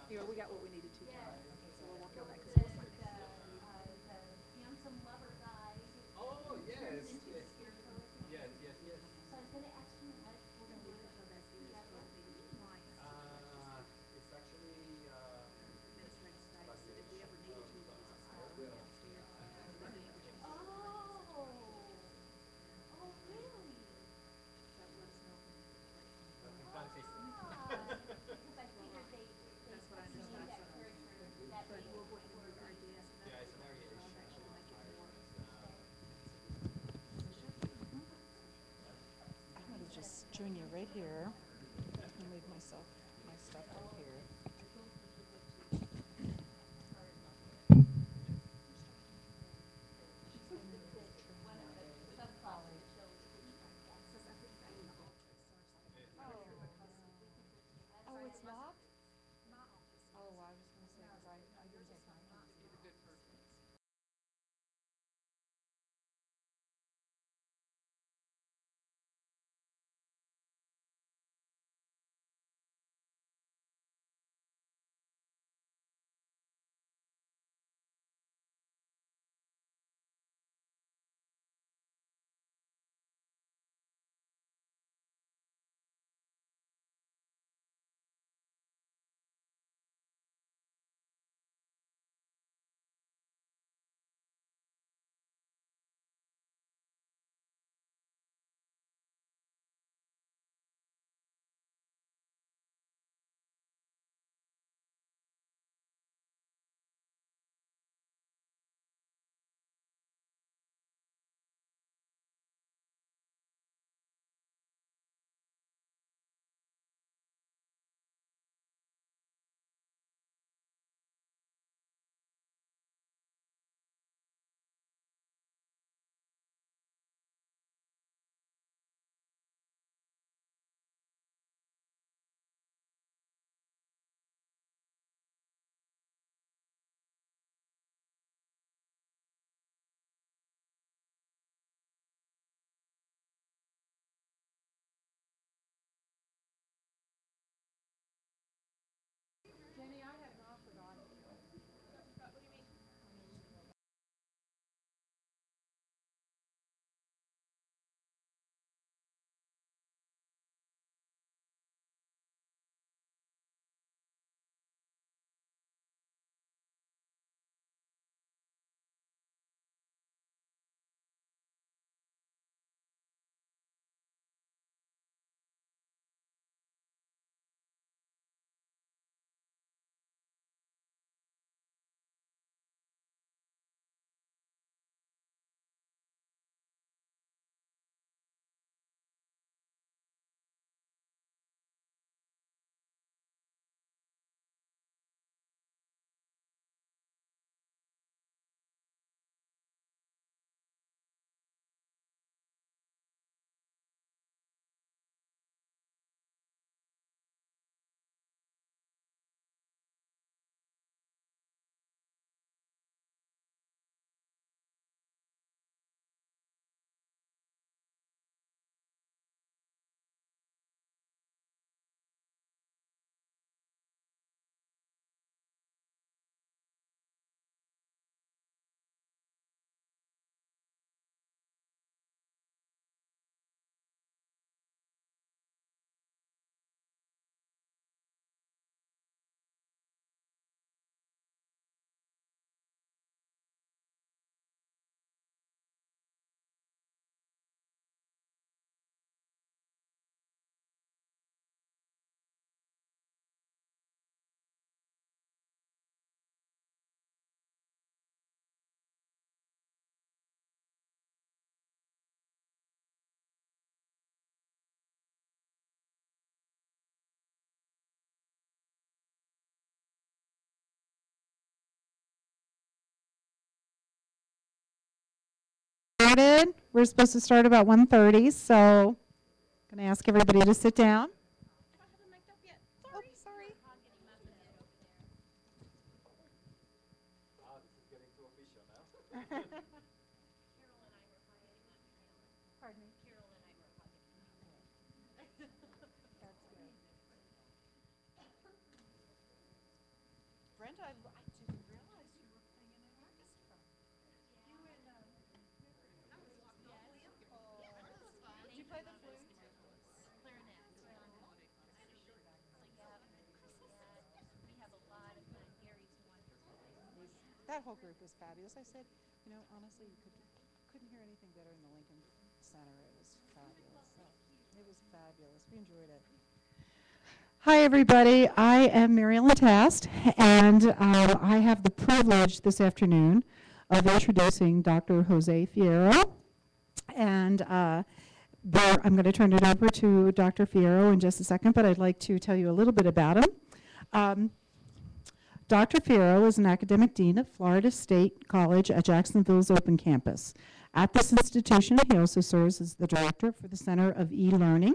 You know, we got what we needed to tonight. So we're working on that because it looks like Oh yes, yes, yes, yes, yes. It's actually administrative staff said if we valuation ever needed of to, we could use this the file will. downstairs. But then it was just so let us know if we need to replace But anything. we can't say so. That's what I understood. But we'll go ahead and move our desk. And Yeah, that way it's a very that'll additional actually make it more item. It's a good thing. efficient. I'm gonna just join you right here and leave my stuff up here. She's been in for training all day with her colleague. Says I think back in the office. So I was like, Oh, right here because no. we can put Oh, it's locked? my office. Oh, I was gonna say, cause I didn't take my keys. Be the good person. Jenny, I have not forgotten you. Started. We're supposed to start about 1:30, so I'm gonna ask everybody to sit down. Oh, sorry. Ah, this is getting too official now. Pardon me. That's good. Brenda, I didn't realize you were playing in an orchestra. You and, did you play the flute? That whole group was fabulous. I said, you know, honestly, couldn't hear anything better in the Lincoln Center. It was fabulous. So, it was fabulous. We enjoyed it. Hi, everybody. I am Mary Ellen Tast, and I have the privilege this afternoon of introducing Dr. Jose Fierro. And I'm going to turn it over to Dr. Fierro in just a second, but I'd like to tell you a little bit about him. Dr. Fierro is an academic dean at Florida State College at Jacksonville's Open Campus. At this institution, he also serves as the director for the Center of E-Learning,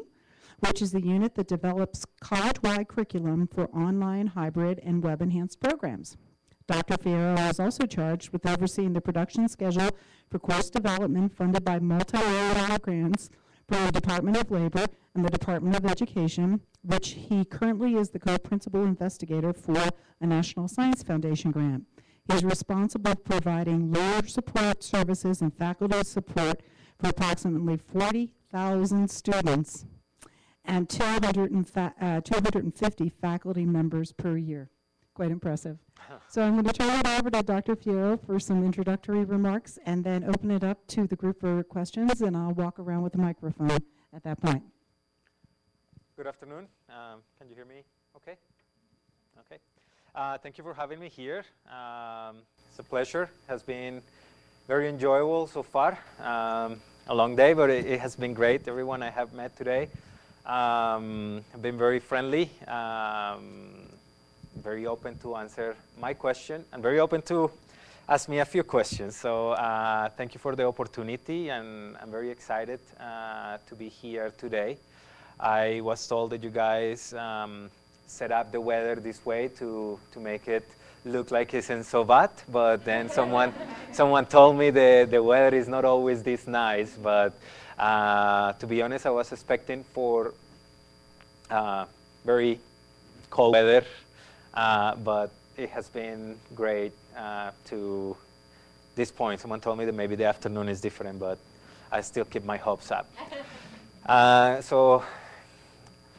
which is the unit that develops college-wide curriculum for online, hybrid, and web-enhanced programs. Dr. Fierro is also charged with overseeing the production schedule for course development funded by multi-year grants from the Department of Labor and the Department of Education, which he currently is the co-principal investigator for a National Science Foundation grant. He is responsible for providing learner support services and faculty support for approximately 40,000 students and 250 faculty members per year. Quite impressive. So I'm going to turn it over to Dr. Fierro for some introductory remarks and then open it up to the group for questions, and I'll walk around with the microphone at that point. Good afternoon. Can you hear me okay? Okay. Thank you for having me here. It's a pleasure. It has been very enjoyable so far. A long day, but it has been great. Everyone I have met today have been very friendly, very open to answer my question, and very open to ask me a few questions. So thank you for the opportunity, and I'm very excited to be here today. I was told that you guys set up the weather this way to make it look like it isn't so bad, but then someone told me the weather is not always this nice. But to be honest, I was expecting for very cold weather, but it has been great to this point. Someone told me that maybe the afternoon is different, but I still keep my hopes up. So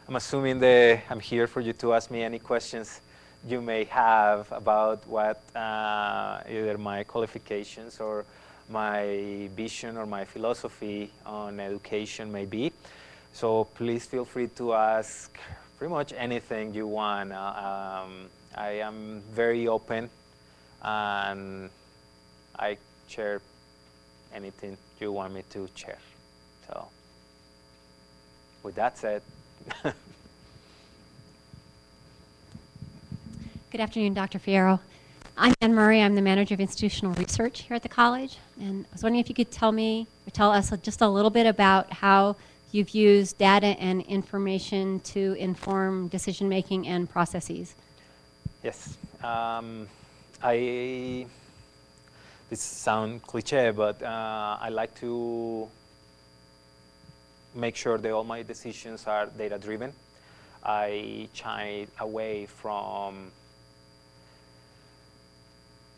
I'm assuming that I'm here for you to ask me any questions you may have about what either my qualifications or my vision or my philosophy on education may be. So please feel free to ask pretty much anything you want. I am very open, and I share anything you want me to share. So with that said, Good afternoon, Dr. Fierro. I'm Anne Murray. I'm the manager of institutional research here at the college. And I was wondering if you could tell us just a little bit about how you've used data and information to inform decision-making and processes. Yes. This sounds cliche, but I like to make sure that all my decisions are data-driven. I shy away from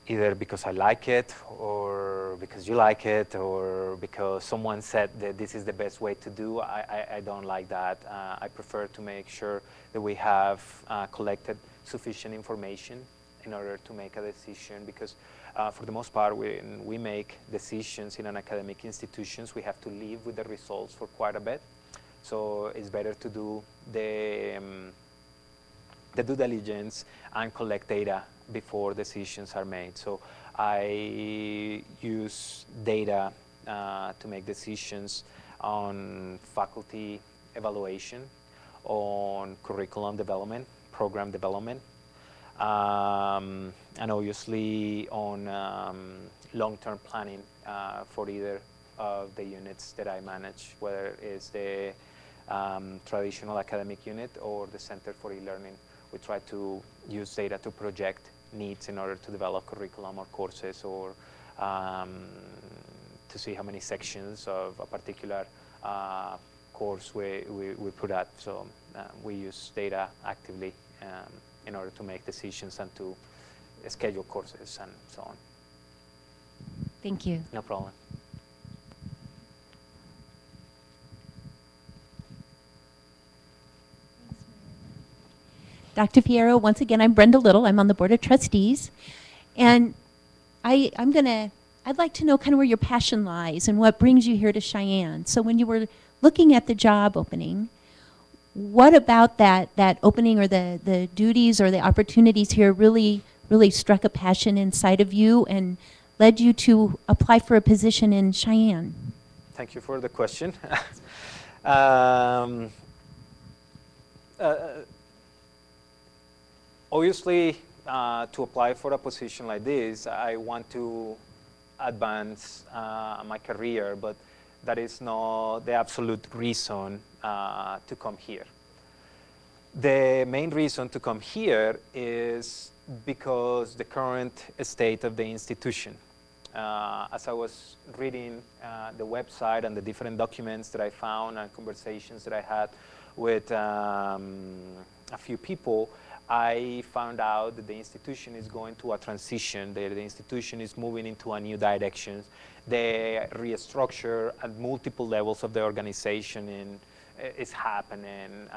either because I like it, or because you like it, or because someone said that this is the best way to do. I don't like that. I prefer to make sure that we have collected sufficient information in order to make a decision, because for the most part, when we make decisions in an academic institutions, we have to live with the results for quite a bit. So it's better to do the due diligence and collect data before decisions are made. So I use data to make decisions on faculty evaluation, on curriculum development, program development, and obviously on long-term planning for either of the units that I manage, whether it's the traditional academic unit or the Center for E-Learning. We try to use data to project needs in order to develop curriculum or courses, or to see how many sections of a particular course we put out. So we use data actively in order to make decisions and to schedule courses and so on. Thank you. No problem. Dr. Fierro, once again, I'm Brenda Little. I'm on the Board of Trustees. And I'd like to know kind of where your passion lies and what brings you here to Cheyenne. So when you were looking at the job opening, what about that opening or the duties or the opportunities here really struck a passion inside of you and led you to apply for a position in Cheyenne? Thank you for the question. Obviously, to apply for a position like this, I want to advance my career, but that is not the absolute reason to come here. The main reason to come here is because the current state of the institution. As I was reading the website and the different documents that I found and conversations that I had with a few people, I found out that the institution is going through a transition. The institution is moving into a new direction. The restructure at multiple levels of the organization is happening.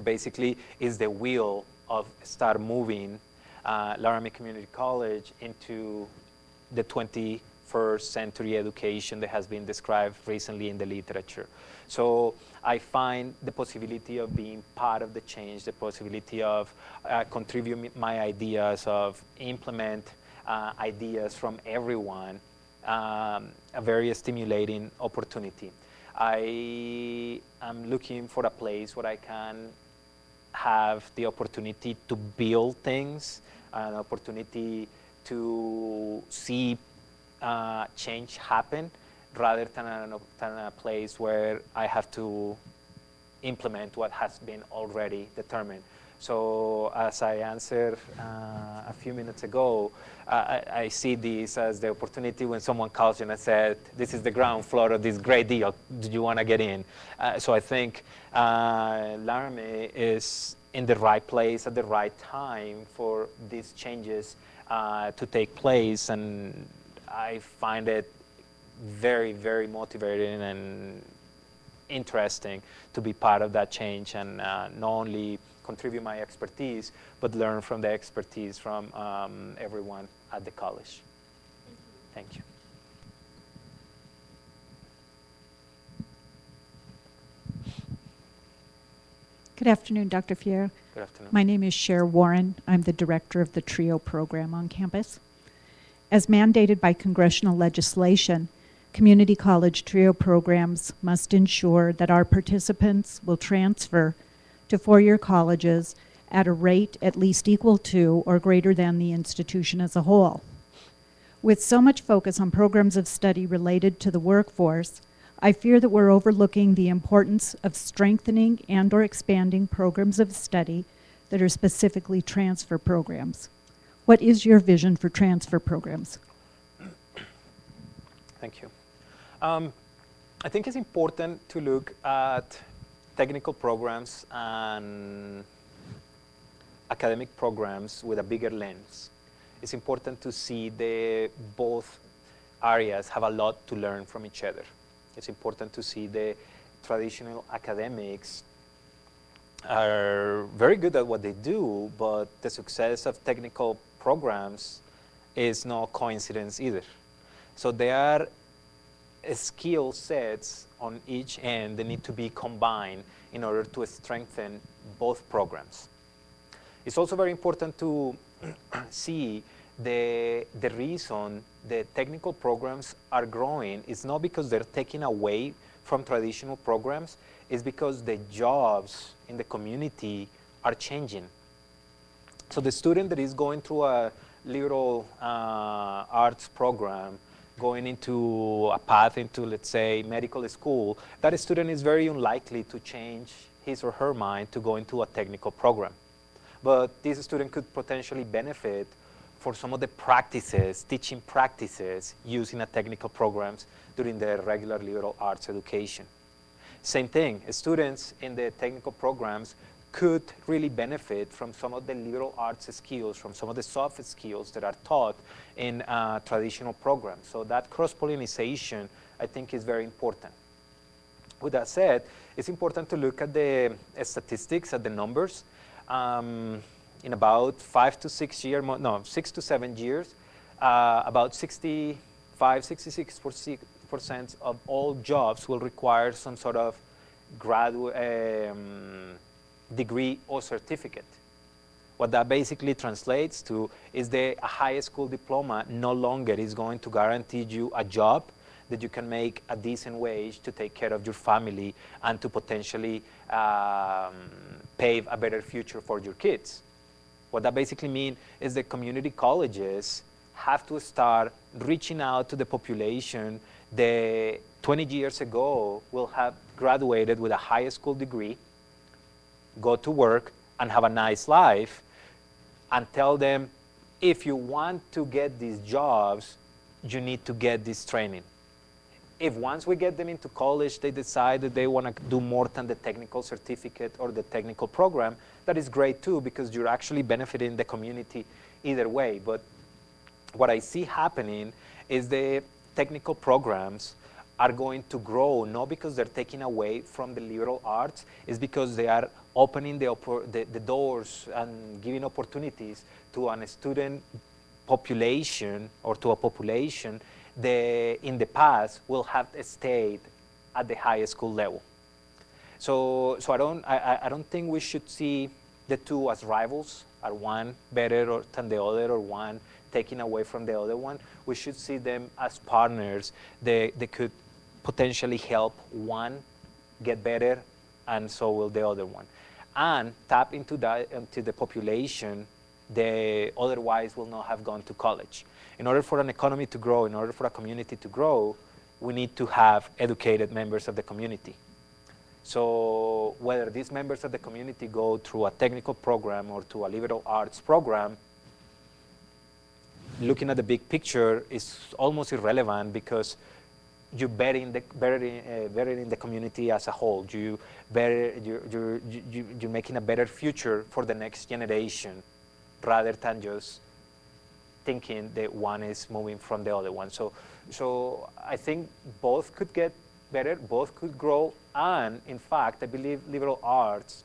Basically, is the wheel of start moving Laramie Community College into the 21st century education that has been described recently in the literature. So I find the possibility of being part of the change, the possibility of contributing my ideas, of implement ideas from everyone, a very stimulating opportunity. I am looking for a place where I can have the opportunity to build things, an opportunity to see change happen, rather than a place where I have to implement what has been already determined. So as I answered a few minutes ago, I see this as the opportunity when someone calls you and said, this is the ground floor of this great deal, do you want to get in? So I think Laramie is in the right place at the right time for these changes to take place, and I find it very, very motivating and interesting to be part of that change and not only contribute my expertise, but learn from the expertise from everyone at the college. Thank you. Good afternoon, Dr. Fierro. Good afternoon. My name is Cher Warren. I'm the director of the TRIO program on campus. As mandated by congressional legislation, community college TRIO programs must ensure that our participants will transfer to four-year colleges at a rate at least equal to or greater than the institution as a whole. With so much focus on programs of study related to the workforce, I fear that we're overlooking the importance of strengthening and/or expanding programs of study that are specifically transfer programs. What is your vision for transfer programs? Thank you. I think it's important to look at technical programs and academic programs with a bigger lens. It's important to see that both areas have a lot to learn from each other. It's important to see the traditional academics are very good at what they do, but the success of technical programs is no coincidence either. So there are skill sets on each end that need to be combined in order to strengthen both programs. It's also very important to see the reason the technical programs are growing is not because they're taking away from traditional programs, it's because the jobs in the community are changing. So the student that is going through a liberal arts program, going into a path into, let's say, medical school, that student is very unlikely to change his or her mind to go into a technical program. But this student could potentially benefit for some of the practices, teaching practices used in a technical programs during the regular liberal arts education. Same thing, students in the technical programs could really benefit from some of the liberal arts skills, from some of the soft skills that are taught in traditional programs. So that cross-pollination, I think, is very important. With that said, it's important to look at the statistics, at the numbers. In about 5 to 6 years, no, 6 to 7 years, about 66% of all jobs will require some sort of degree or certificate. What that basically translates to is that a high school diploma no longer is going to guarantee you a job that you can make a decent wage to take care of your family and to potentially pave a better future for your kids. What that basically means is that community colleges have to start reaching out to the population that 20 years ago will have graduated with a high school degree, go to work, and have a nice life, and tell them, if you want to get these jobs, you need to get this training. If once we get them into college, they decide that they want to do more than the technical certificate or the technical program, that is great too, because you're actually benefiting the community either way. But what I see happening is the technical programs are going to grow, not because they're taking away from the liberal arts, it's because they are opening the doors and giving opportunities to a student population, or to a population that in the past will have stayed at the high school level. So I don't think we should see the two as rivals, are one better than the other, or one taking away from the other one. We should see them as partners that could potentially help one get better, and so will the other one. And tap into the population that otherwise will not have gone to college. In order for an economy to grow, in order for a community to grow, we need to have educated members of the community. So whether these members of the community go through a technical program or to a liberal arts program, looking at the big picture is almost irrelevant, because you're better in the community as a whole. You're making a better future for the next generation, rather than just thinking that one is moving from the other one. So I think both could get better, both could grow, and in fact, I believe liberal arts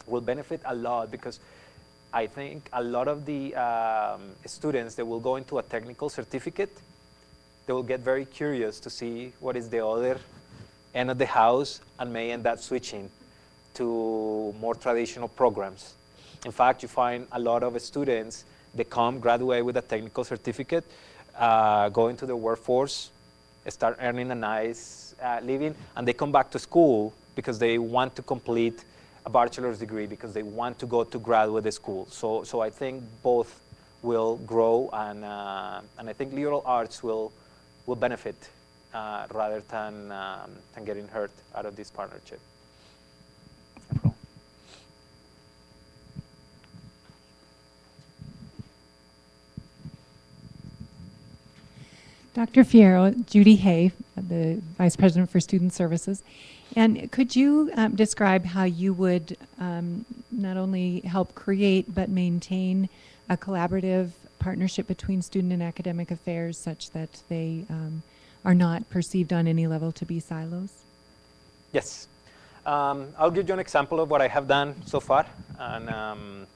will benefit a lot, because I think a lot of the students that will go into a technical certificate, they will get very curious to see what is the other end of the house, and may end up switching to more traditional programs. In fact, you find a lot of students that graduate with a technical certificate, go into the workforce, start earning a nice living, and they come back to school because they want to complete a bachelor's degree, because they want to go to graduate school. So I think both will grow, and I think liberal arts will benefit rather than getting hurt out of this partnership. Dr. Fierro, Judy Hay, the Vice President for Student Services. And could you describe how you would not only help create but maintain a collaborative partnership between student and academic affairs, such that they are not perceived on any level to be silos? Yes. I'll give you an example of what I have done so far. And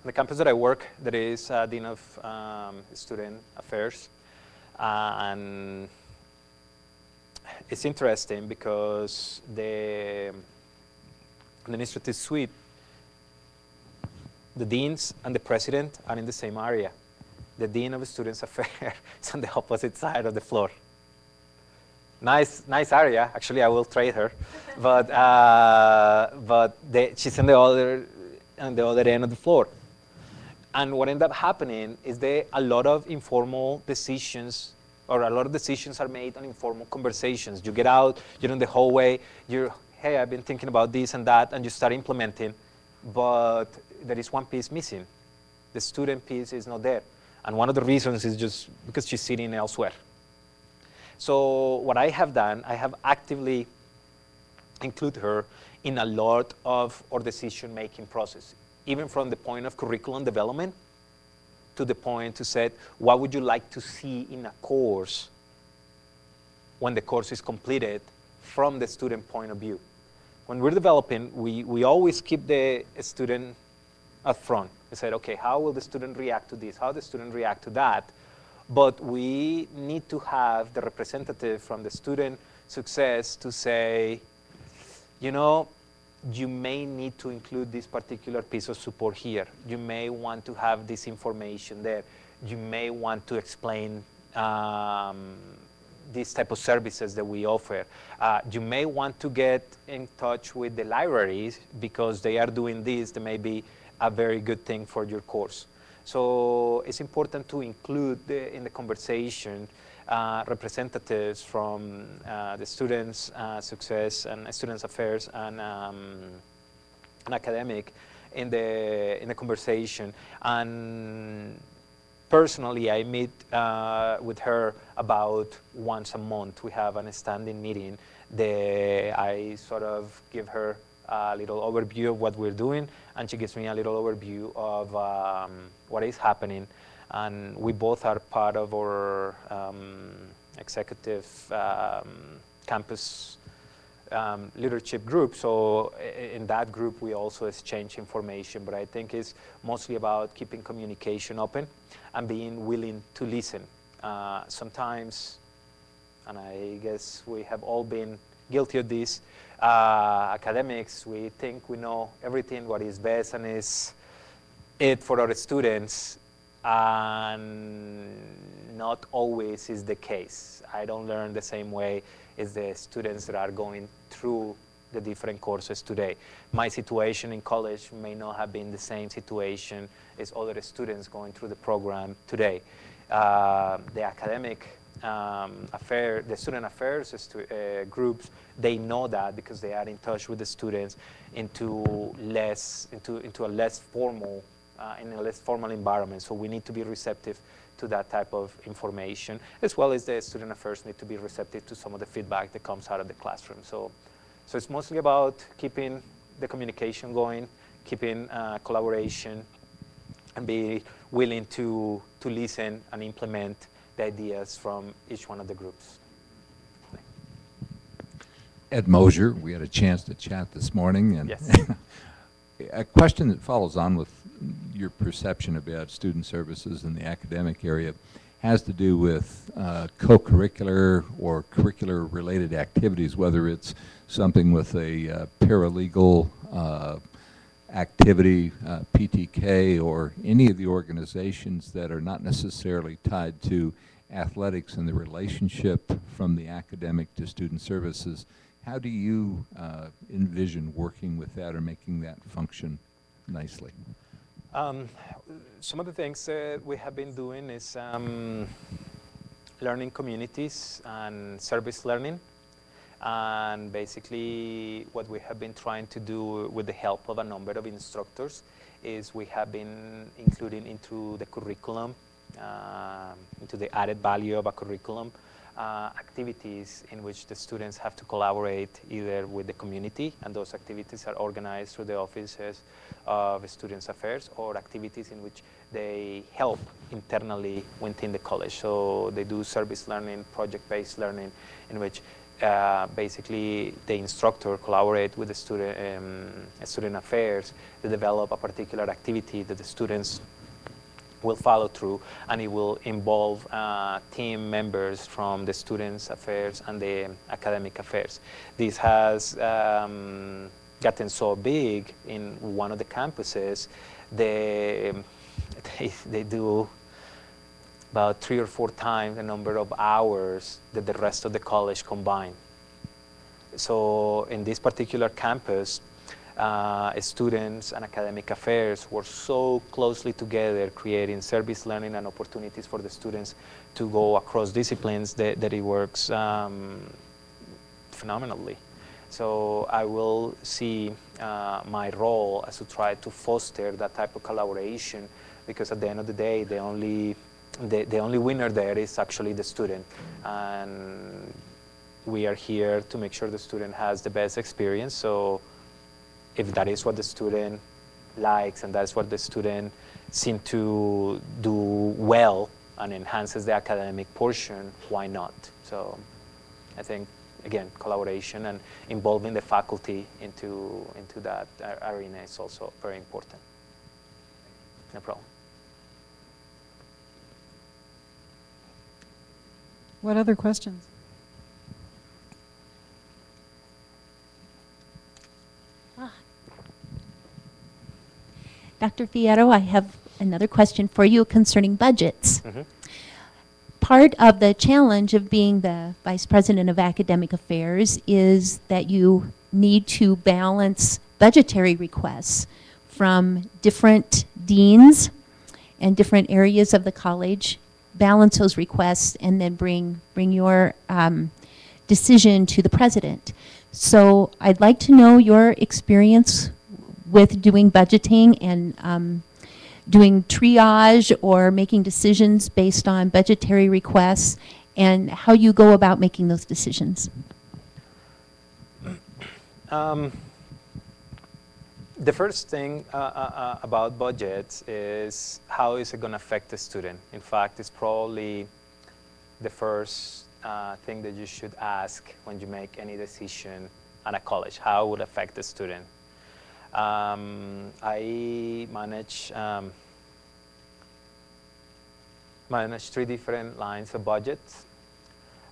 the campus that I work, there is a Dean of Student Affairs. And it's interesting because the administrative suite, the deans and the president are in the same area. The Dean of Students Affairs is on the opposite side of the floor. Nice area. Actually, I will trade her, but she's on the other end of the floor. And what ended up happening is that a lot of informal decisions, or a lot of decisions are made on informal conversations. You get out, you're in the hallway, hey, I've been thinking about this and that, and you start implementing, but there is one piece missing. The student piece is not there. And one of the reasons is just because she's sitting elsewhere. So what I have done, I have actively include her in a lot of our decision-making process, even from the point of curriculum development to the point to say, what would you like to see in a course when the course is completed from the student point of view. When we're developing, we always keep the student up front. We said, okay, how will the student react to this? How the student react to that? But we need to have the representative from the student success to say, you know, you may need to include this particular piece of support here. You may want to have this information there. You may want to explain these type of services that we offer. You may want to get in touch with the libraries because they are doing this. That may be a very good thing for your course. So it's important to include in the conversation representatives from the students' success and students' affairs and academic in the conversation. And personally, I meet with her about once a month. We have a standing meeting. I sort of give her a little overview of what we're doing, and she gives me a little overview of what is happening. And we both are part of our executive campus leadership group. So in that group, we also exchange information. But I think it's mostly about keeping communication open and being willing to listen. Sometimes, and I guess we have all been guilty of this, academics, we think we know everything, what is best and is it for our students, and not always is the case. I don't learn the same way as the students that are going through the different courses today. My situation in college may not have been the same situation as other students going through the program today. The academic the student affairs groups, they know that because they are in touch with the students into a less formal in a less formal environment. So we need to be receptive to that type of information, as well as the student affairs need to be receptive to some of the feedback that comes out of the classroom. So it's mostly about keeping the communication going, keeping collaboration, and be willing to listen and implement the ideas from each one of the groups. Ed Mosier, we had a chance to chat this morning, and yes. A question that follows on with your perception about student services in the academic area has to do with co-curricular or curricular-related activities, whether it's something with a paralegal activity, PTK, or any of the organizations that are not necessarily tied to athletics and the relationship from the academic to student services. How do you envision working with that or making that function nicely? Some of the things we have been doing is learning communities and service learning. And basically what we have been trying to do with the help of a number of instructors is we have been including into the curriculum, into the added value of a curriculum, activities in which the students have to collaborate either with the community, and those activities are organized through the offices of Students' Affairs, or activities in which they help internally within the college. So they do service learning, project-based learning, in which basically the instructor collaborate with the student affairs to develop a particular activity that the students will follow through, and it will involve team members from the students' affairs and the academic affairs. This has gotten so big in one of the campuses, they do about 3 or 4 times the number of hours that the rest of the college combined. So in this particular campus, students and academic affairs work so closely together, creating service learning and opportunities for the students to go across disciplines that it works phenomenally. So I will see my role as to try to foster that type of collaboration, because at the end of the day, the only winner there is actually the student. And we are here to make sure the student has the best experience. So if that is what the student likes and that's what the student seems to do well and enhances the academic portion, why not? So I think, again, collaboration and involving the faculty into that arena is also very important. No problem. What other questions? Dr. Fierro, I have another question for you concerning budgets. Mm-hmm. Part of the challenge of being the Vice President of Academic Affairs is that you need to balance budgetary requests from different deans and different areas of the college, balance those requests, and then bring your decision to the president. So I'd like to know your experience with doing budgeting and doing triage or making decisions based on budgetary requests, and how you go about making those decisions. The first thing about budgets is how is it going to affect the student. In fact, it's probably the first thing that you should ask when you make any decision at a college. How would it affect the student? I manage 3 different lines of budgets,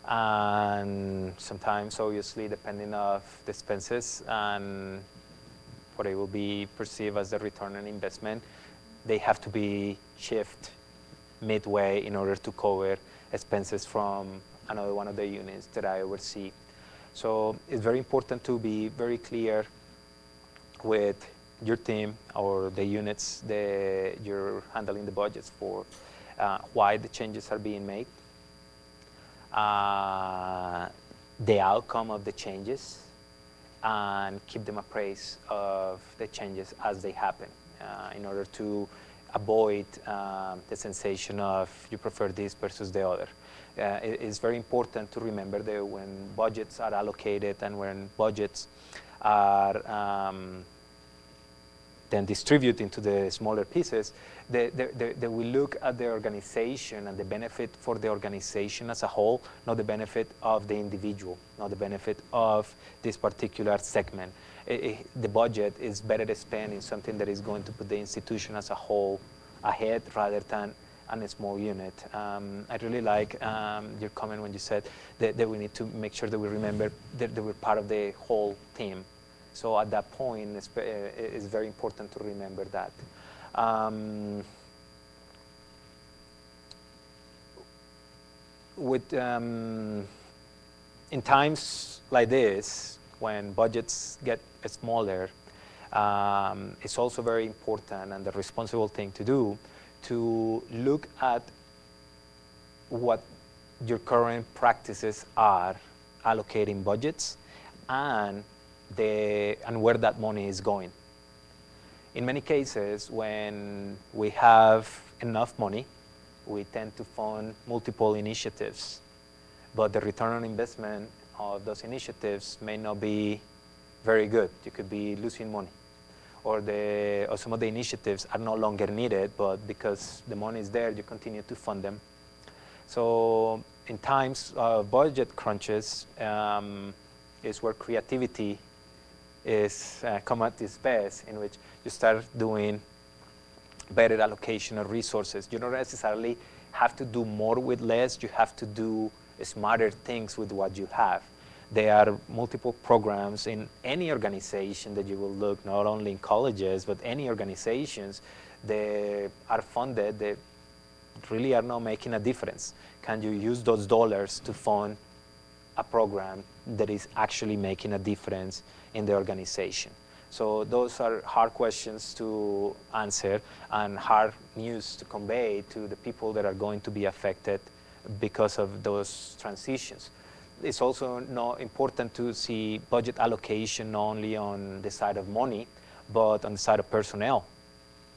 and sometimes, obviously, depending on the expenses and what it will be perceived as the return on investment, they have to be shifted midway in order to cover expenses from another one of the units that I oversee. So it's very important to be very clear with your team or the units that you're handling the budgets for, why the changes are being made, the outcome of the changes, and keep them appraised of the changes as they happen in order to avoid the sensation of you prefer this versus the other. It's very important to remember that when budgets are allocated and when budgets are then distributed into the smaller pieces, they will look at the organization and the benefit for the organization as a whole, not the benefit of the individual, not the benefit of this particular segment. The budget is better spent in something that is going to put the institution as a whole ahead rather than on a small unit. I really like your comment when you said that we need to make sure that we remember that we're part of the whole team. So at that point, it's very important to remember that. In times like this, when budgets get smaller, it's also very important and the responsible thing to do to look at what your current practices are allocating budgets and where that money is going. In many cases, when we have enough money, we tend to fund multiple initiatives, but the return on investment of those initiatives may not be very good. You could be losing money, or some of the initiatives are no longer needed, but because the money is there, you continue to fund them. So in times of budget crunches is where creativity is come at its best, in which you start doing better allocation of resources. You don't necessarily have to do more with less. You have to do smarter things with what you have. There are multiple programs in any organization that you will look, not only in colleges, but any organizations that are funded that really are not making a difference. Can you use those dollars to fund a program that is actually making a difference in the organization? So those are hard questions to answer and hard news to convey to the people that are going to be affected because of those transitions. It's also not important to see budget allocation not only on the side of money, but on the side of personnel.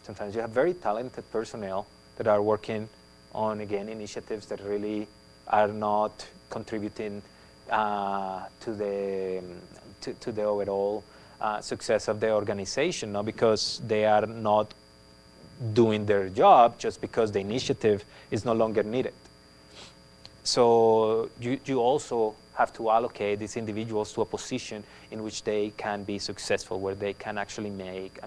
Sometimes you have very talented personnel that are working on, again, initiatives that really are not contributing to the overall success of the organization, not because they are not doing their job, just because the initiative is no longer needed. So you also have to allocate these individuals to a position in which they can be successful, where they can actually make a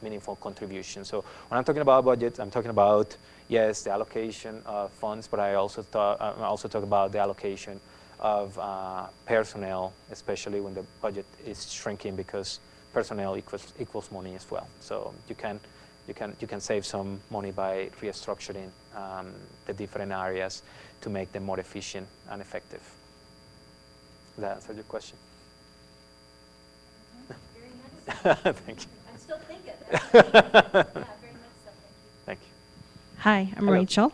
meaningful contribution. So when I'm talking about budget, I'm talking about, yes, the allocation of funds, but I also talk about the allocation of personnel, especially when the budget is shrinking, because personnel equals money as well. So you can save some money by restructuring the different areas to make them more efficient and effective. Does that answer your question? Very much so. Thank you. I'm still thinking. Yeah, very much so. Thank you. Hi, I'm Hello. Rachel,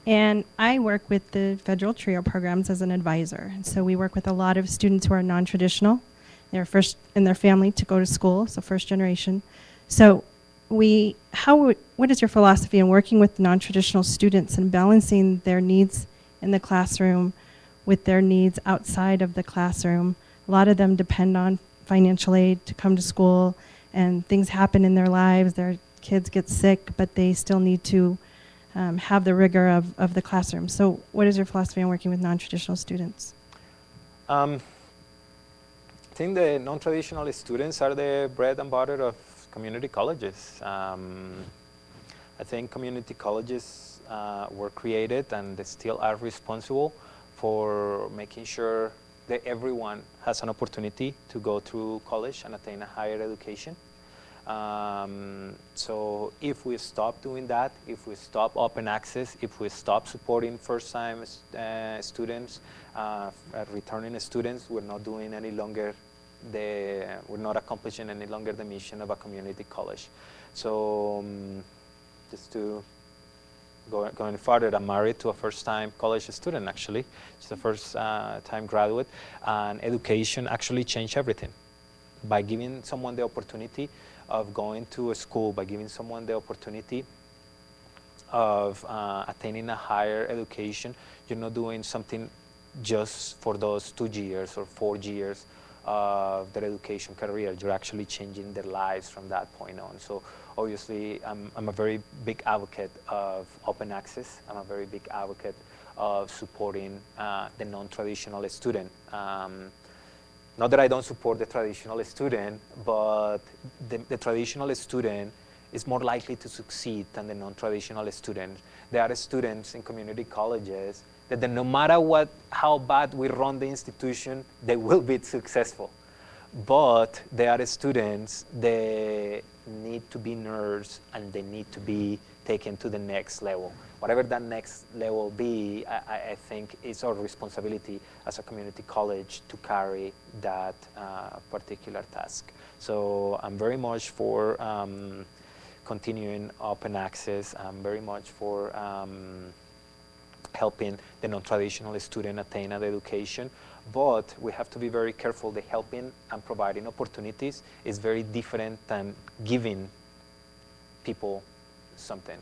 and I work with the federal TRIO programs as an advisor. And so we work with a lot of students who are non-traditional. They're first in their family to go to school, so first generation. So what is your philosophy in working with non-traditional students and balancing their needs in the classroom with their needs outside of the classroom? A lot of them depend on financial aid to come to school, and things happen in their lives. Their kids get sick, but they still need to have the rigor of the classroom. So what is your philosophy on working with non-traditional students? I think the non-traditional students are the bread and butter of community colleges. I think community colleges were created, and they still are responsible for making sure that everyone has an opportunity to go through college and attain a higher education. So if we stop doing that, if we stop open access, if we stop supporting first-time students, returning students, we're not doing any longer we're not accomplishing any longer the mission of a community college. So just to going further, I'm married to a first-time college student, actually. She's a first-time graduate, and education actually changed everything. By giving someone the opportunity of going to a school, by giving someone the opportunity of attaining a higher education, you're not doing something just for those 2 years or 4 years of their education career. You're actually changing their lives from that point on. So obviously, I'm a very big advocate of open access. I'm a very big advocate of supporting the non-traditional student. Not that I don't support the traditional student, but the traditional student is more likely to succeed than the non-traditional student. There are students in community colleges that no matter how bad we run the institution, they will be successful. But there are students that need to be nurtured, and they need to be taken to the next level. Whatever that next level be, I think it's our responsibility as a community college to carry that particular task. So I'm very much for continuing open access. I'm very much for helping the non-traditional student attain an education. But we have to be very careful. The helping and providing opportunities is very different than giving people something.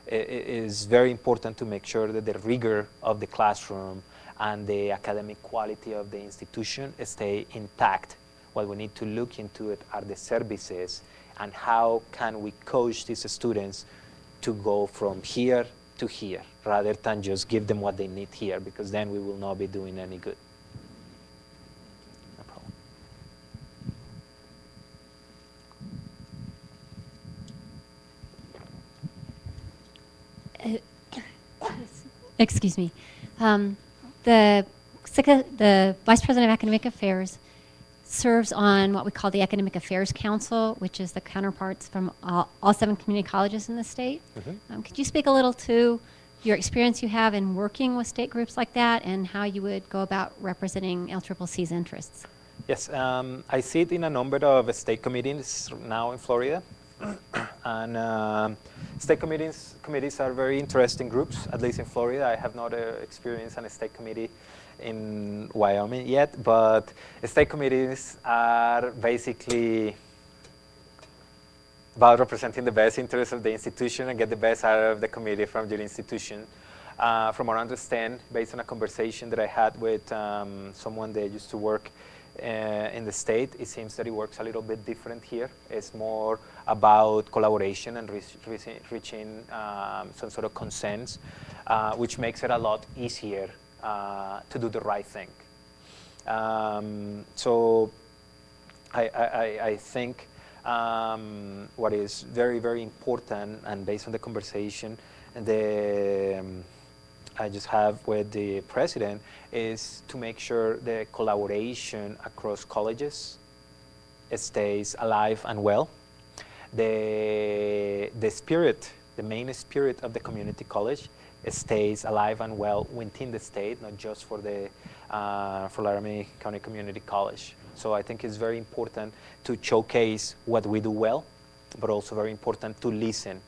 It is very important to make sure that the rigor of the classroom and the academic quality of the institution stay intact. What we need to look into it are the services and how can we coach these students to go from here to here, rather than just give them what they need here, because then we will not be doing any good. No problem. Excuse me. The Vice President of Academic Affairs serves on what we call the Academic Affairs Council, which is the counterparts from all 7 community colleges in the state. Mm-hmm. Could you speak a little to your experience you have in working with state groups like that, and how you would go about representing LCCC's interests? Yes, I sit in a number of state committees now in Florida. And state committees are very interesting groups, at least in Florida. I have not experienced a state committee in Wyoming yet, but state committees are basically about representing the best interests of the institution and get the best out of the committee from your institution. From what I understand, based on a conversation that I had with someone that used to work in the state, it seems that it works a little bit different here. It's more about collaboration and reaching some sort of consensus, which makes it a lot easier to do the right thing. So I think what is very, very important, and based on the conversation I just have with the president, is to make sure the collaboration across colleges stays alive and well. The spirit, the main spirit of the community college stays alive and well within the state, not just for the for Laramie County Community College. So I think it's very important to showcase what we do well, but also very important to listen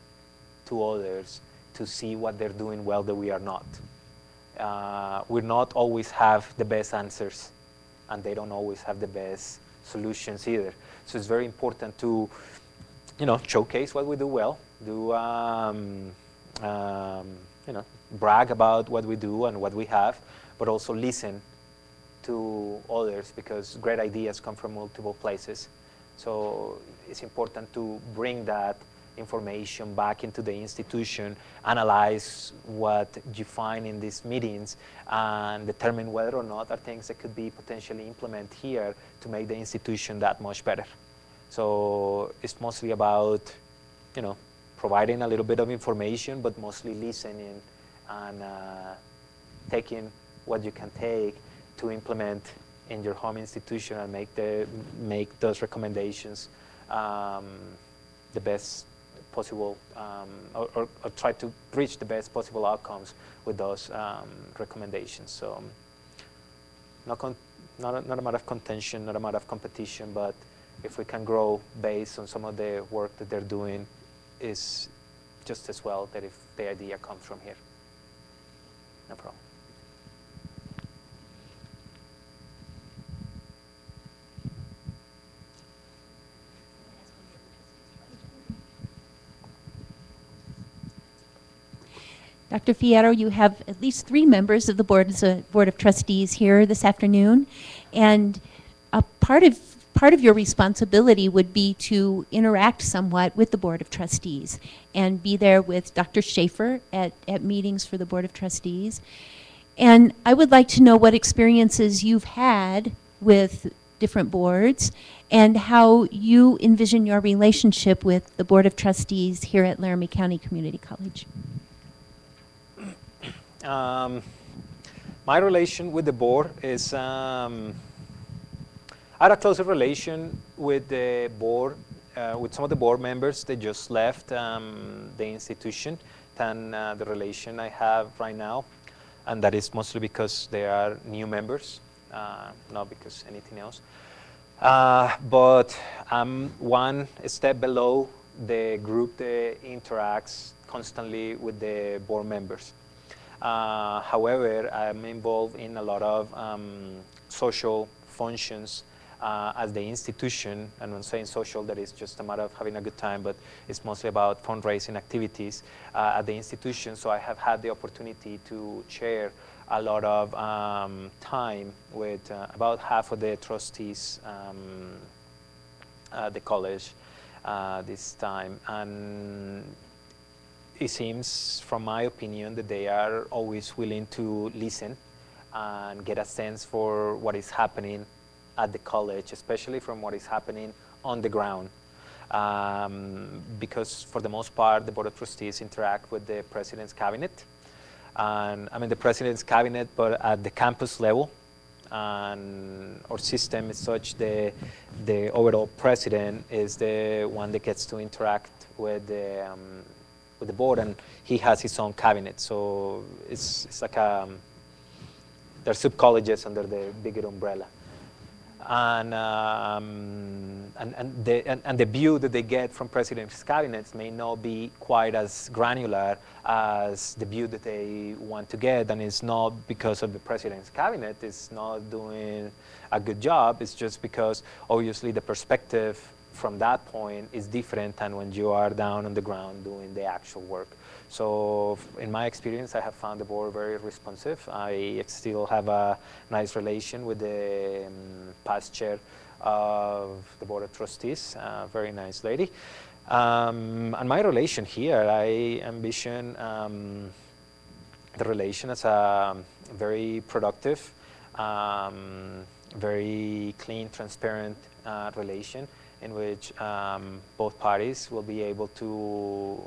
to others, to see what they're doing well that we are not. We not always have the best answers, and they don't always have the best solutions either. So it's very important to, showcase what we do well, brag about what we do and what we have, but also listen to others, because great ideas come from multiple places. So it's important to bring that information back into the institution, analyze what you find in these meetings, and determine whether or not are things that could be potentially implemented here to make the institution that much better. So it's mostly about, providing a little bit of information, but mostly listening and taking what you can take to implement in your home institution and make those recommendations the best possible, or try to reach the best possible outcomes with those recommendations. So not a matter of contention, not a matter of competition, but if we can grow based on some of the work that they're doing, is just as well that if the idea comes from here. No problem. Dr. Fierro, you have at least 3 members of the Board of Trustees here this afternoon, and a part of your responsibility would be to interact somewhat with the Board of Trustees and be there with Dr. Schaefer at meetings for the Board of Trustees. And I would like to know what experiences you've had with different boards and how you envision your relationship with the Board of Trustees here at Laramie County Community College. My relation with the board is, I had a closer relation with the board, with some of the board members that just left the institution than the relation I have right now. And that is mostly because they are new members, not because anything else. But I'm one step below the group that interacts constantly with the board members. However, I'm involved in a lot of social functions as the institution, and when saying social, that is just a matter of having a good time, but it's mostly about fundraising activities at the institution. So I have had the opportunity to share a lot of time with about half of the trustees at the college this time. And it seems, from my opinion, that they are always willing to listen and get a sense for what is happening at the college, especially from what is happening on the ground. Because for the most part, the Board of Trustees interact with the President's Cabinet. And I'm in the President's Cabinet, but at the campus level. And our system is such the overall President is the one that gets to interact with the board, and he has his own cabinet. So it's like they're sub-colleges under the bigger umbrella. And the view that they get from president's cabinets may not be quite as granular as the view that they want to get, and it's not because of the president's cabinet is not doing a good job. It's just because obviously the perspective from that point is different than when you are down on the ground doing the actual work. So in my experience, I have found the board very responsive. I still have a nice relation with the past chair of the Board of Trustees, a very nice lady. And my relation here, I envision the relation as a very productive, very clean, transparent relation in which both parties will be able to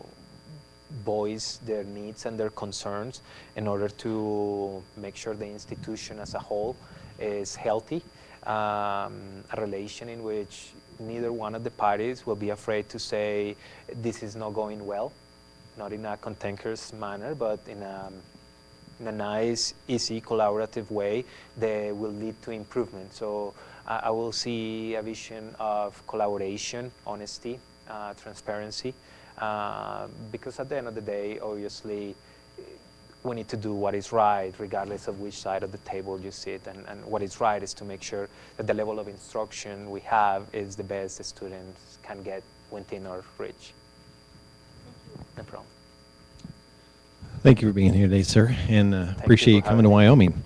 voice their needs and their concerns in order to make sure the institution as a whole is healthy. A relation in which neither one of the parties will be afraid to say this is not going well, not in a cantankerous manner, but in a nice, easy, collaborative way that will lead to improvement. So I will see a vision of collaboration, honesty, transparency, because at the end of the day, obviously, we need to do what is right, regardless of which side of the table you sit. And what is right is to make sure that the level of instruction we have is the best the students can get within our reach. No problem. Thank you for being here today, sir, and appreciate you coming to Wyoming.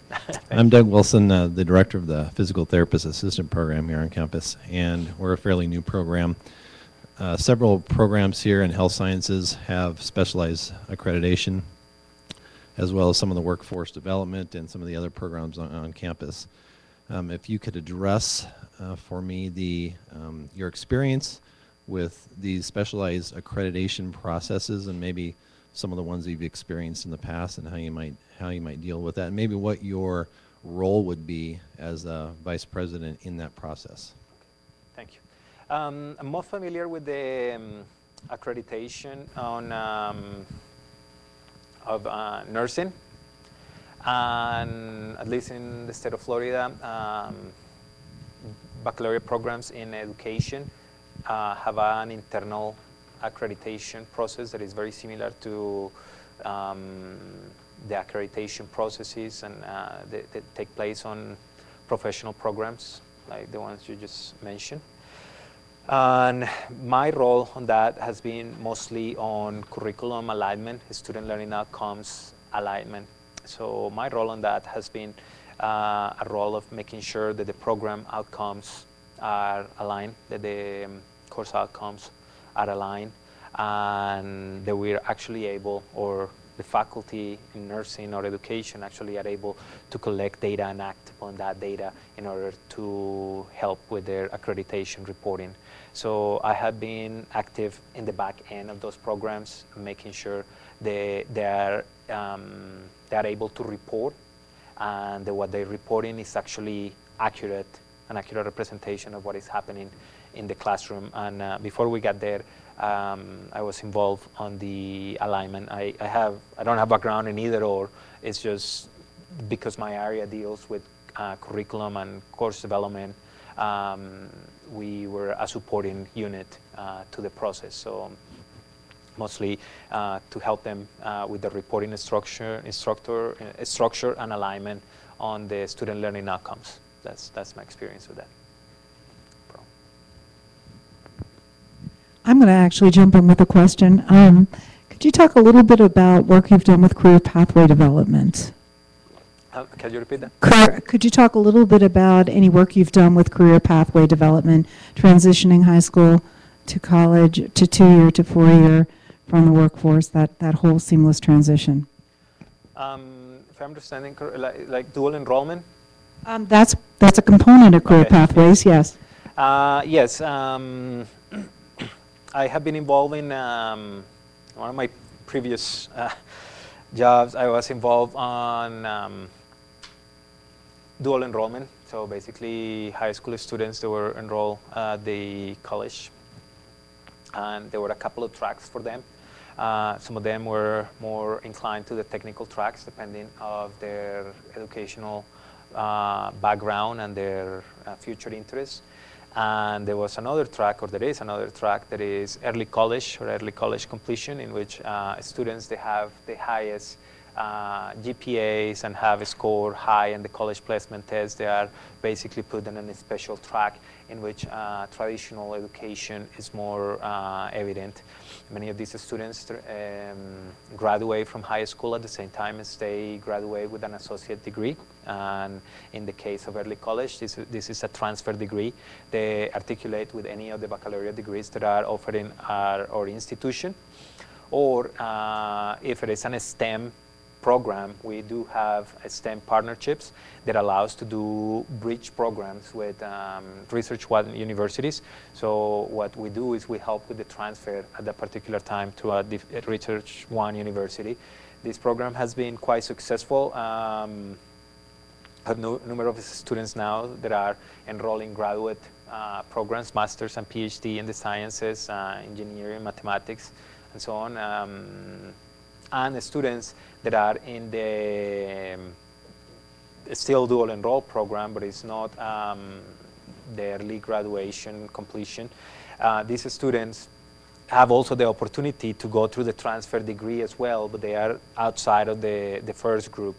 I'm Doug Wilson, the director of the Physical Therapist Assistant Program here on campus, and we're a fairly new program. Several programs here in health sciences have specialized accreditation, as well as some of the workforce development and some of the other programs on campus. If you could address for me your experience with these specialized accreditation processes, and maybe some of the ones that you've experienced in the past, and how you might deal with that, and maybe what your role would be as a vice president in that process. Thank you. I'm more familiar with the accreditation of nursing, and at least in the state of Florida, baccalaureate programs in education have an internal accreditation process that is very similar to the accreditation processes and that take place on professional programs like the ones you just mentioned. And my role on that has been mostly on curriculum alignment, student learning outcomes alignment. So my role on that has been a role of making sure that the program outcomes are aligned, that the course outcomes are aligned, and that we're actually able, or the faculty in nursing or education actually are able to collect data and act upon that data in order to help with their accreditation reporting. So I have been active in the back end of those programs, making sure they are able to report, and that what they're reporting is actually accurate, an accurate representation of what is happening in the classroom. And before we got there, I was involved on the alignment. I don't have background in either or. It's just because my area deals with curriculum and course development. We were a supporting unit to the process. So mostly to help them with the reporting structure and alignment on the student learning outcomes. That's my experience with that. I'm going to actually jump in with a question. Could you talk a little bit about work you've done with career pathway development? Can you repeat that? Could you talk a little bit about any work you've done with career pathway development, transitioning high school to college, to 2-year to 4-year from the workforce, that whole seamless transition? If I'm understanding, like dual enrollment? That's a component of career pathways, yes. Yes. I have been involved in one of my previous jobs. I was involved on dual enrollment. So basically, high school students that were enrolled at the college, and there were a couple of tracks for them. Some of them were more inclined to the technical tracks, depending on their educational background and their future interests. And there was another track, or there is another track, that is early college or early college completion, in which students, they have the highest GPAs and have scored high in the college placement test, they are basically put in a special track in which traditional education is more evident. Many of these students graduate from high school at the same time as they graduate with an associate degree. And in the case of early college, this is a transfer degree. They articulate with any of the baccalaureate degrees that are offered in our institution. Or if it is an STEM program, we do have STEM partnerships that allow us to do bridge programs with research universities. So what we do is we help with the transfer at that particular time to a research one university. This program has been quite successful. A number of students now that are enrolling graduate programs, masters and PhD in the sciences, engineering, mathematics, and so on. And the students that are in the still dual enroll program, but it's not the early graduation completion. These students have also the opportunity to go through the transfer degree as well, but they are outside of the first group.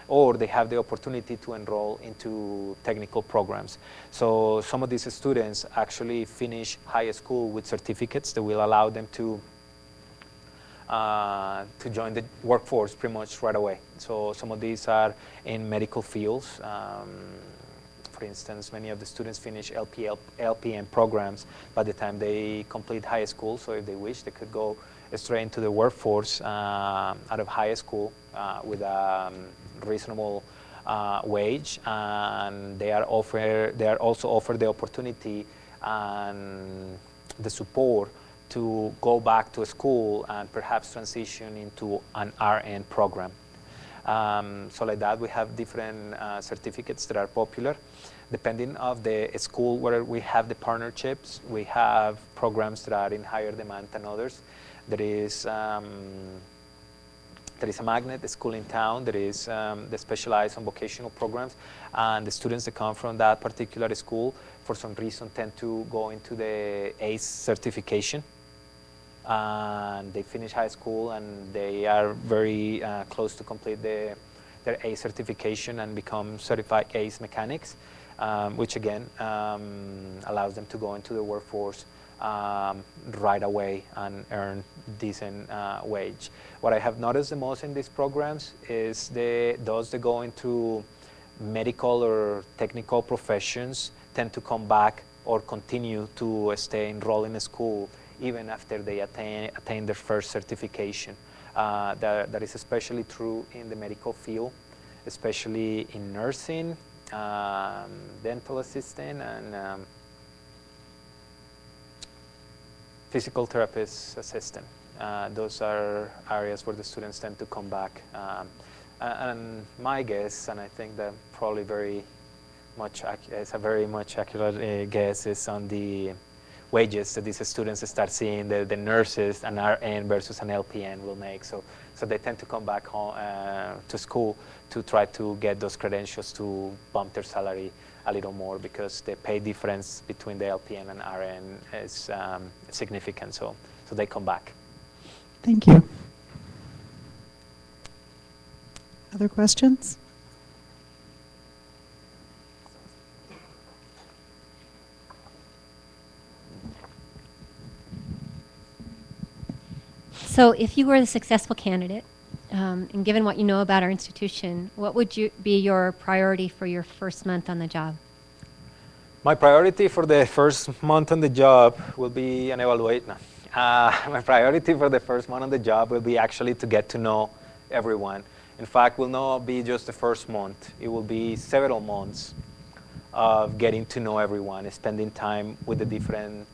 Or they have the opportunity to enroll into technical programs. So some of these students actually finish high school with certificates that will allow them to join the workforce pretty much right away. So some of these are in medical fields. For instance, many of the students finish LPN programs by the time they complete high school. So if they wish, they could go straight into the workforce out of high school with a reasonable wage, and they are also offered the opportunity and the support to go back to school and perhaps transition into an RN program. So like that, we have different certificates that are popular. Depending on the school where we have the partnerships, we have programs that are in higher demand than others. There is a magnet school in town that is they specialize on vocational programs, and the students that come from that particular school for some reason tend to go into the ACE certification. And they finish high school and they are very close to complete their ACE certification and become certified ACE mechanics, which again allows them to go into the workforce right away and earn decent wage. What I have noticed the most in these programs is those that go into medical or technical professions tend to come back or continue to stay enrolled in school even after they attain their first certification. That is especially true in the medical field, especially in nursing, dental assistant, and physical therapist assistant. Those are areas where the students tend to come back. And my guess, and I think that probably it's a very much accurate guess, is on the wages that these students start seeing the nurses, an RN versus an LPN will make. So they tend to come back home to school to try to get those credentials to bump their salary a little more, because the pay difference between the LPN and RN is significant. So they come back. Thank you. Other questions? So if you were the successful candidate, and given what you know about our institution, what would be your priority for your first month on the job? My priority for the first month on the job will be an evaluation. My priority for the first month on the job will be actually to get to know everyone. In fact, will not be just the first month. It will be several months of getting to know everyone, spending time with the different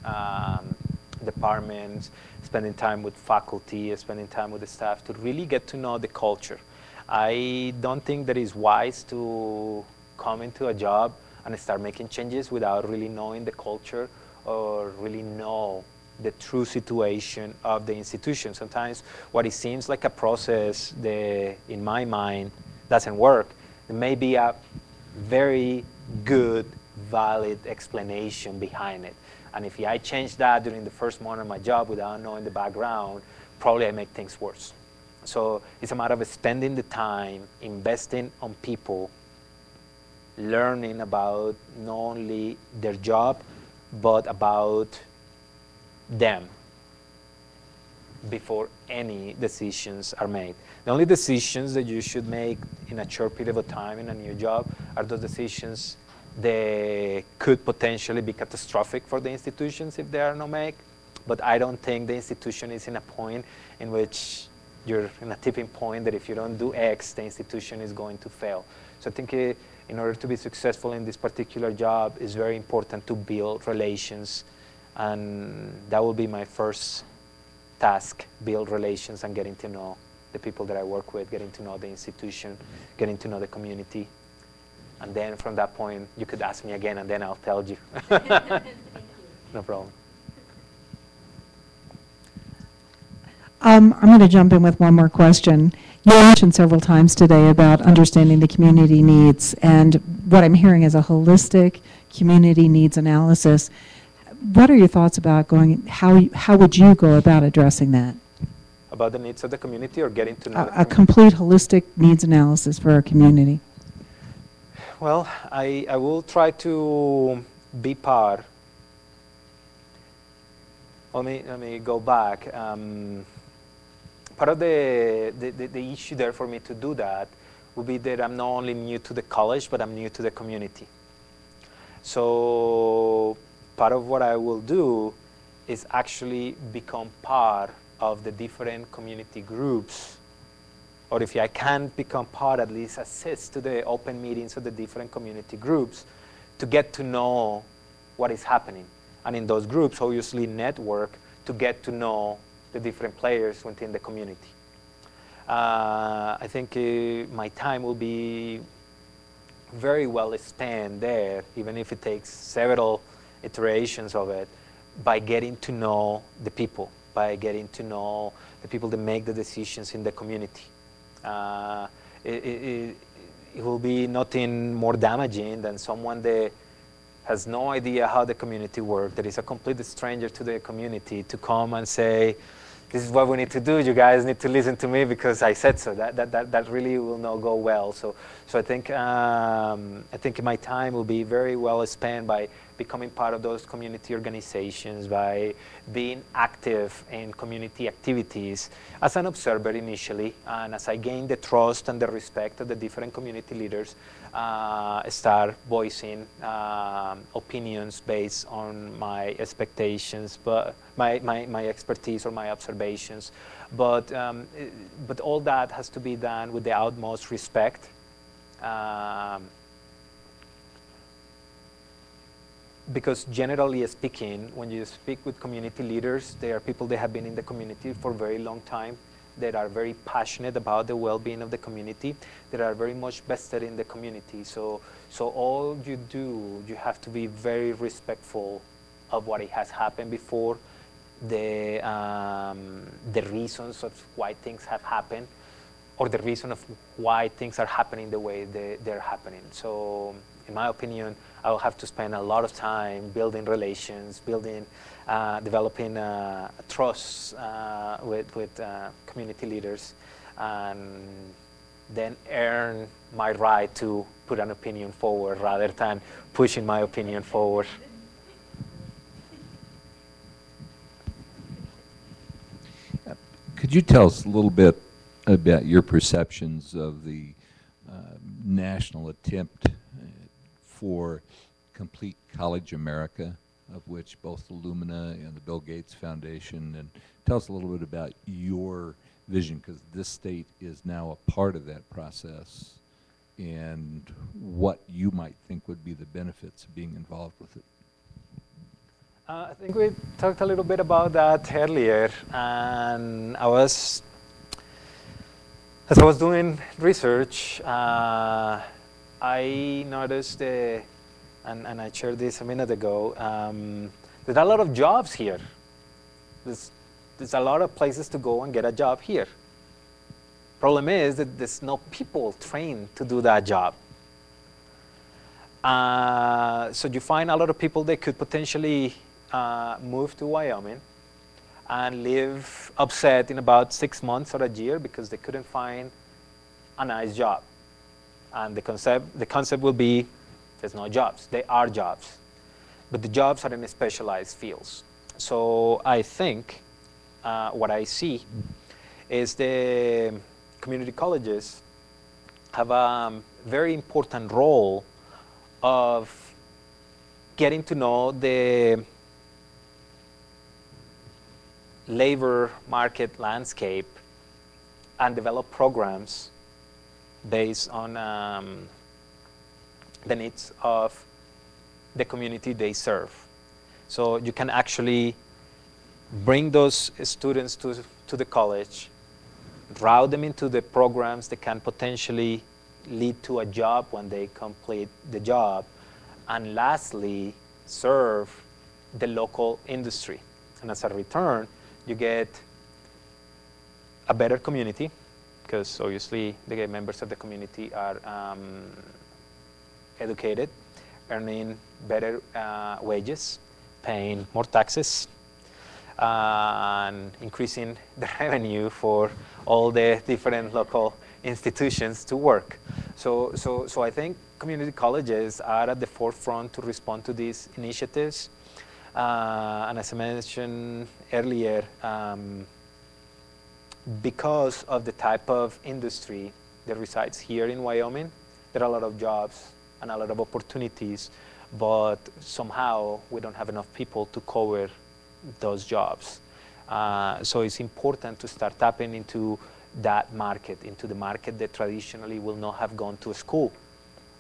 departments, spending time with faculty, spending time with the staff to really get to know the culture. I don't think that it's wise to come into a job and start making changes without really knowing the culture or really know the true situation of the institution. Sometimes what it seems like a process that, in my mind, doesn't work, there may be a very good, valid explanation behind it. And if I change that during the first month of my job without knowing the background, probably I make things worse. So it's a matter of spending the time, investing on people, learning about not only their job, but about them before any decisions are made. The only decisions that you should make in a short period of time in a new job are those decisions that could potentially be catastrophic for the institutions if they are not made. But I don't think the institution is in a point in which you're in a tipping point that if you don't do X, the institution is going to fail. So I think in order to be successful in this particular job, it's very important to build relations. And that will be my first task, build relations and getting to know the people that I work with, getting to know the institution, getting to know the community. And then from that point, you could ask me again and then I'll tell you. No problem. I'm going to jump in with one more question. You mentioned several times today about understanding the community needs, and what I'm hearing is a holistic community needs analysis. What are your thoughts about how would you go about addressing that? About the needs of the community or getting to know A complete holistic needs analysis for our community. Well, I will try to be part. Let me go back. Part of the issue there for me to do that would be that I'm not only new to the college, but I'm new to the community. So part of what I will do is actually become part of the different community groups, or if I can't become part, at least assist to the open meetings of the different community groups to get to know what is happening. And in those groups, obviously network to get to know the different players within the community. I think my time will be very well spent there, even if it takes several iterations of it, by getting to know the people, by getting to know the people that make the decisions in the community. It will be nothing more damaging than someone that has no idea how the community works, that is a complete stranger to the community, to come and say, this is what we need to do, you guys need to listen to me because I said so. That really will not go well. So I think my time will be very well spent by becoming part of those community organizations, by being active in community activities as an observer initially, and as I gain the trust and the respect of the different community leaders, start voicing opinions based on my expectations, but my expertise or my observations. But all that has to be done with the utmost respect. Because generally speaking, when you speak with community leaders, they are people that have been in the community for a very long time, that are very passionate about the well-being of the community, that are very much vested in the community. So all you do, you have to be very respectful of what it has happened before, the reasons of why things have happened, or the reason of why things are happening the way they're happening. So in my opinion, I will have to spend a lot of time building relations, developing trust with community leaders, and then earn my right to put an opinion forward rather than pushing my opinion forward. Could you tell us a little bit about your perceptions of the national attempt for complete college America, of which both the Lumina and the Bill Gates Foundation, and tell us a little bit about your vision, because this state is now a part of that process, and what you might think would be the benefits of being involved with it. I think we talked a little bit about that earlier, and as I was doing research, I noticed, and I shared this a minute ago, there's a lot of jobs here. There's a lot of places to go and get a job here. Problem is that there's no people trained to do that job. So you find a lot of people that could potentially move to Wyoming and live upset in about 6 months or a year because they couldn't find a nice job. And the concept will be, there's no jobs. They are jobs, but the jobs are in specialized fields. So I think what I see is the community colleges have a very important role of getting to know the labor market landscape and develop programs based on the needs of the community they serve. So you can actually bring those students to the college, route them into the programs that can potentially lead to a job when they complete the job, and lastly, serve the local industry. And as a return, you get a better community, because obviously the members of the community are educated, earning better wages, paying more taxes, and increasing the revenue for all the different local institutions to work. So I think community colleges are at the forefront to respond to these initiatives. And as I mentioned earlier, because of the type of industry that resides here in Wyoming, there are a lot of jobs and a lot of opportunities, but somehow we don't have enough people to cover those jobs. So it's important to start tapping into that market, into the market that traditionally will not have gone to school.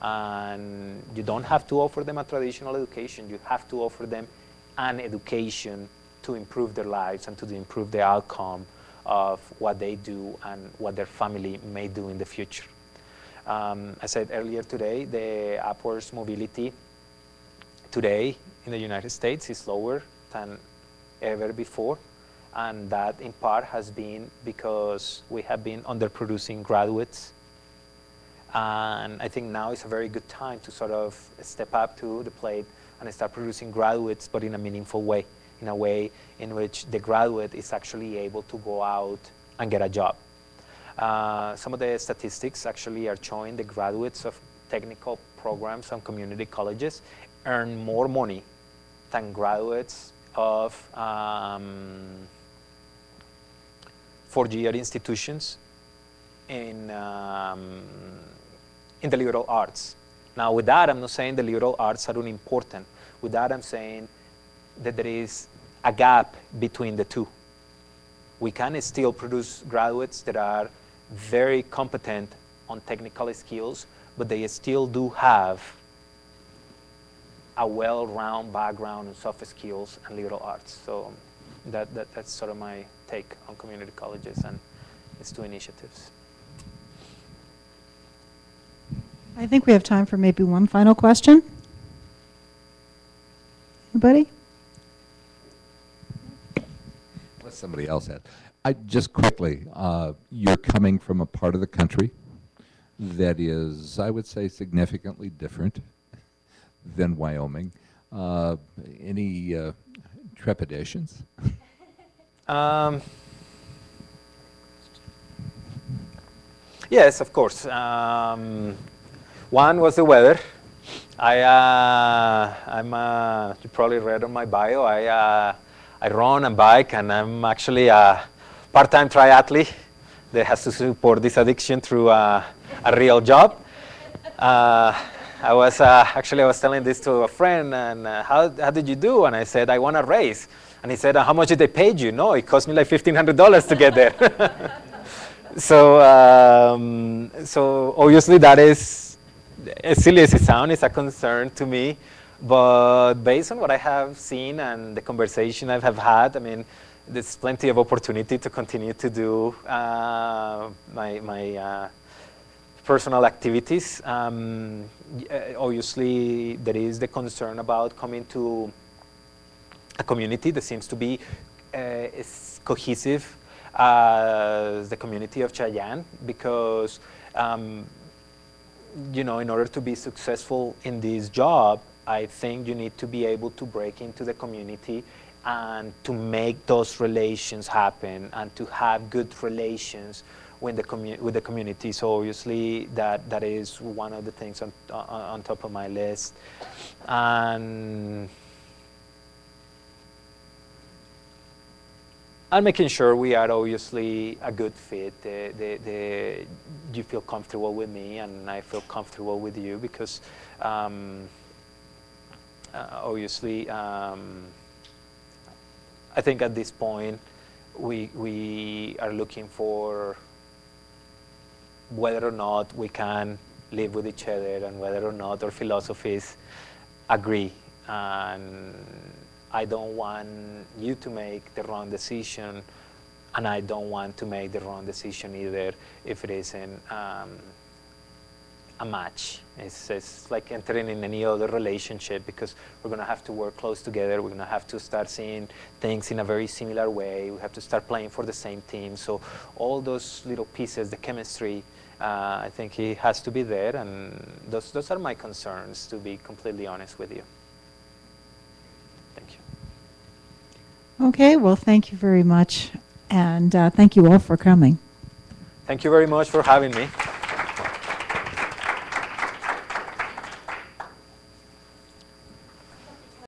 And you don't have to offer them a traditional education, you have to offer them an education to improve their lives and to improve the outcome of what they do and what their family may do in the future. I said earlier today, the upwards mobility today in the United States is lower than ever before, and that in part has been because we have been underproducing graduates. And I think now is a very good time to sort of step up to the plate and start producing graduates, but in a meaningful way, in a way in which the graduate is actually able to go out and get a job. Some of the statistics actually are showing the graduates of technical programs and community colleges earn more money than graduates of four-year institutions in the liberal arts. Now with that, I'm not saying the liberal arts are unimportant. With that, I'm saying that there is a gap between the two. We can still produce graduates that are very competent on technical skills, but they still do have a well-rounded background in soft skills and liberal arts. So that's sort of my take on community colleges and its two initiatives. I think we have time for maybe one final question. Anybody? Let somebody else add. Just quickly, you're coming from a part of the country that is, I would say, significantly different than Wyoming. Any trepidations? Yes, of course. One was the weather. You probably read on my bio, I run and bike, and I'm actually a part-time triathlete that has to support this addiction through a real job. I was telling this to a friend, and how did you do? And I said, I won a race. And he said, how much did they pay you? No, it cost me like $1,500 to get there. So obviously that is, as silly as it sounds, it's a concern to me. But based on what I have seen and the conversation I have had, I mean, there's plenty of opportunity to continue to do my personal activities. Obviously, there is the concern about coming to a community that seems to be as cohesive as the community of Cheyenne, because you know, in order to be successful in this job, I think you need to be able to break into the community and to make those relations happen and to have good relations with the community. So obviously that is one of the things on top of my list. And making sure we are obviously a good fit. You feel comfortable with me, and I feel comfortable with you, because obviously I think at this point we are looking for whether or not we can live with each other and whether or not our philosophies agree. And I don't want you to make the wrong decision, and I don't want to make the wrong decision either if it isn't a match. It's like entering in any other relationship, because we're going to have to work close together. We're going to have to start seeing things in a very similar way. We have to start playing for the same team. So all those little pieces, the chemistry, I think it has to be there, and those are my concerns, to be completely honest with you. Thank you. Okay, well, thank you very much, and thank you all for coming. Thank you very much for having me.